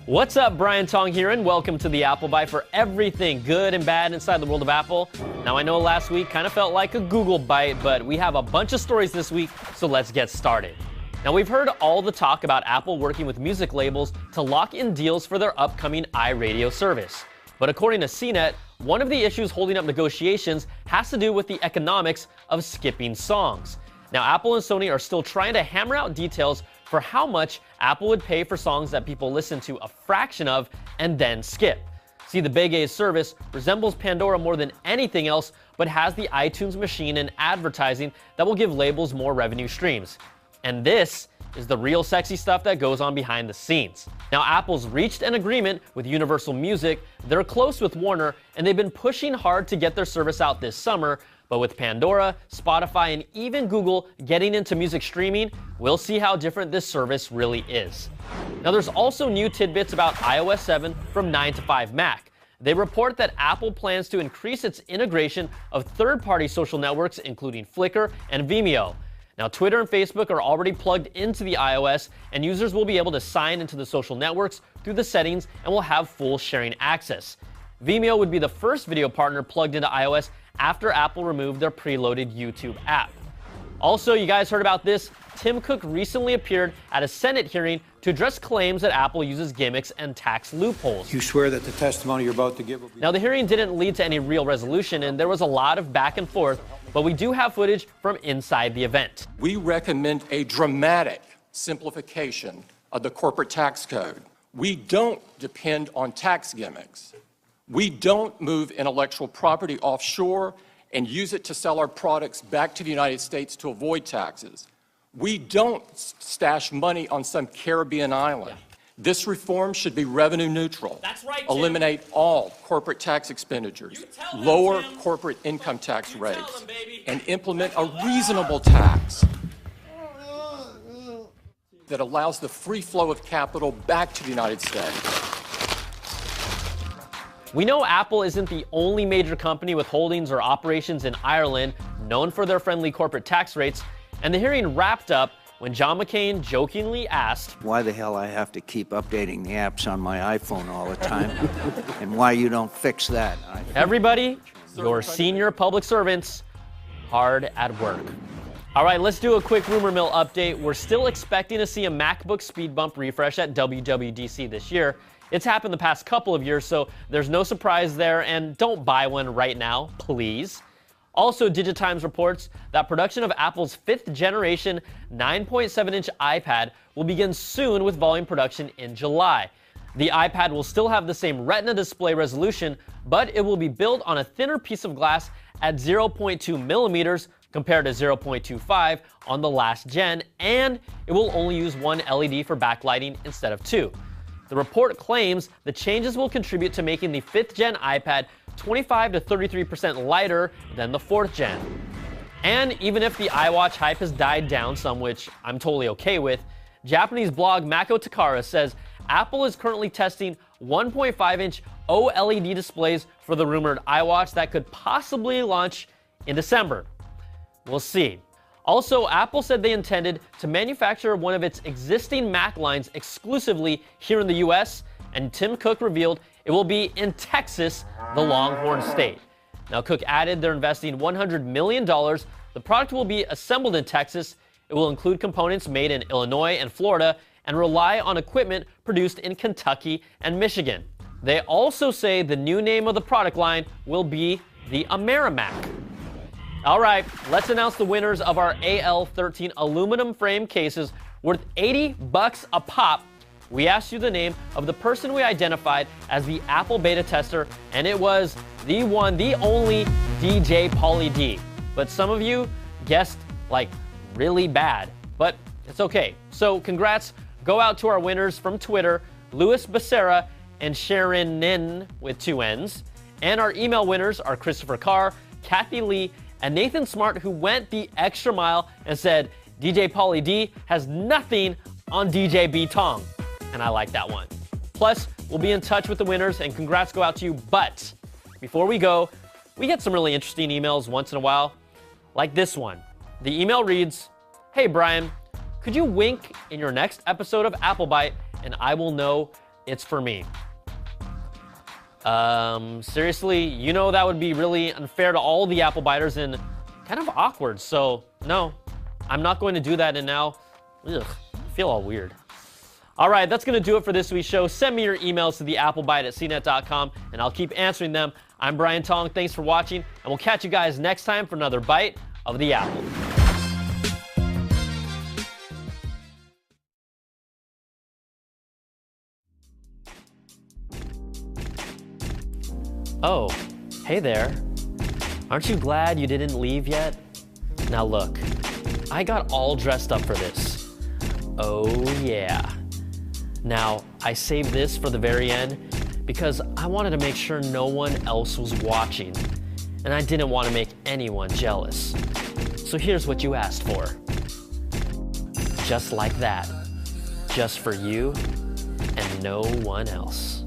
What's up, Brian Tong here, and welcome to the Apple Byte for everything good and bad inside the world of Apple. Now, I know last week kind of felt like a Google Byte, but we have a bunch of stories this week, so let's get started. Now, we've heard all the talk about Apple working with music labels to lock in deals for their upcoming iRadio service. But according to CNET, one of the issues holding up negotiations has to do with the economics of skipping songs. Now, Apple and Sony are still trying to hammer out details for how much Apple would pay for songs that people listen to a fraction of and then skip. See, the Big A's service resembles Pandora more than anything else, but has the iTunes machine and advertising that will give labels more revenue streams. And this is the real sexy stuff that goes on behind the scenes. Now, Apple's reached an agreement with Universal Music, they're close with Warner, and they've been pushing hard to get their service out this summer. But with Pandora, Spotify, and even Google getting into music streaming, we'll see how different this service really is. Now, there's also new tidbits about iOS 7 from 9 to 5 Mac. They report that Apple plans to increase its integration of third-party social networks, including Flickr and Vimeo. Now, Twitter and Facebook are already plugged into the iOS, and users will be able to sign into the social networks through the settings and will have full sharing access. Vimeo would be the first video partner plugged into iOS after Apple removed their preloaded YouTube app. Also, you guys heard about this. Tim Cook recently appeared at a Senate hearing to address claims that Apple uses gimmicks and tax loopholes. You swear that the testimony you're about to give will be... Now, the hearing didn't lead to any real resolution, and there was a lot of back and forth, but we do have footage from inside the event. We recommend a dramatic simplification of the corporate tax code. We don't depend on tax gimmicks. We don't move intellectual property offshore and use it to sell our products back to the United States to avoid taxes. We don't stash money on some Caribbean island. This reform should be revenue neutral. That's right, Tim. Eliminate all corporate tax expenditures, lower corporate income tax rates, and implement a reasonable tax that allows the free flow of capital back to the United States. We know Apple isn't the only major company with holdings or operations in Ireland known for their friendly corporate tax rates, and the hearing wrapped up when John McCain jokingly asked, why the hell I have to keep updating the apps on my iPhone all the time, and why you don't fix that. Everybody, your senior public servants, hard at work. All right, let's do a quick rumor mill update. We're still expecting to see a MacBook speed bump refresh at WWDC this year. It's happened the past couple of years, so there's no surprise there, and don't buy one right now, please. Also, Digitimes reports that production of Apple's 5th generation 9.7-inch iPad will begin soon with volume production in July. The iPad will still have the same Retina display resolution, but it will be built on a thinner piece of glass at 0.2 millimeters compared to 0.25 on the last gen, and it will only use one LED for backlighting instead of two. The report claims the changes will contribute to making the 5th gen iPad 25 to 33% lighter than the 4th gen. And even if the iWatch hype has died down some, which I'm totally okay with, Japanese blog Mako Takara says Apple is currently testing 1.5-inch OLED displays for the rumored iWatch that could possibly launch in December. We'll see. Also, Apple said they intended to manufacture one of its existing Mac lines exclusively here in the US, and Tim Cook revealed it will be in Texas, the Longhorn State. Now, Cook added they're investing $100 million. The product will be assembled in Texas. It will include components made in Illinois and Florida and rely on equipment produced in Kentucky and Michigan. They also say the new name of the product line will be the Amerimac. All right, let's announce the winners of our AL13 aluminum frame cases worth $80 a pop. We asked you the name of the person we identified as the Apple beta tester, and it was the one, the only DJ Pauly D. But some of you guessed like really bad, but it's okay. So congrats go out to our winners from Twitter, Louis Becerra and Sharon Nin with 2 N's. And our email winners are Christopher Carr, Kathy Lee, and Nathan Smart, who went the extra mile and said DJ Pauly D has nothing on DJ B Tong. And I like that one. Plus, we'll be in touch with the winners, and congrats go out to you. But before we go, we get some really interesting emails once in a while, like this one. The email reads, "Hey Brian, could you wink in your next episode of Apple Byte and I will know it's for me. Seriously, you know that would be really unfair to all the Apple biters and kind of awkward. So no, I'm not going to do that. And now, ugh, I feel all weird. All right, that's going to do it for this week's show. Send me your emails to theapplebite@cnet.com, and I'll keep answering them. I'm Brian Tong. Thanks for watching, and we'll catch you guys next time for another Bite of the Apple. Oh, hey there. Aren't you glad you didn't leave yet? Now look, I got all dressed up for this. Oh yeah. Now, I saved this for the very end because I wanted to make sure no one else was watching, and I didn't want to make anyone jealous. So here's what you asked for. Just like that. Just for you and no one else.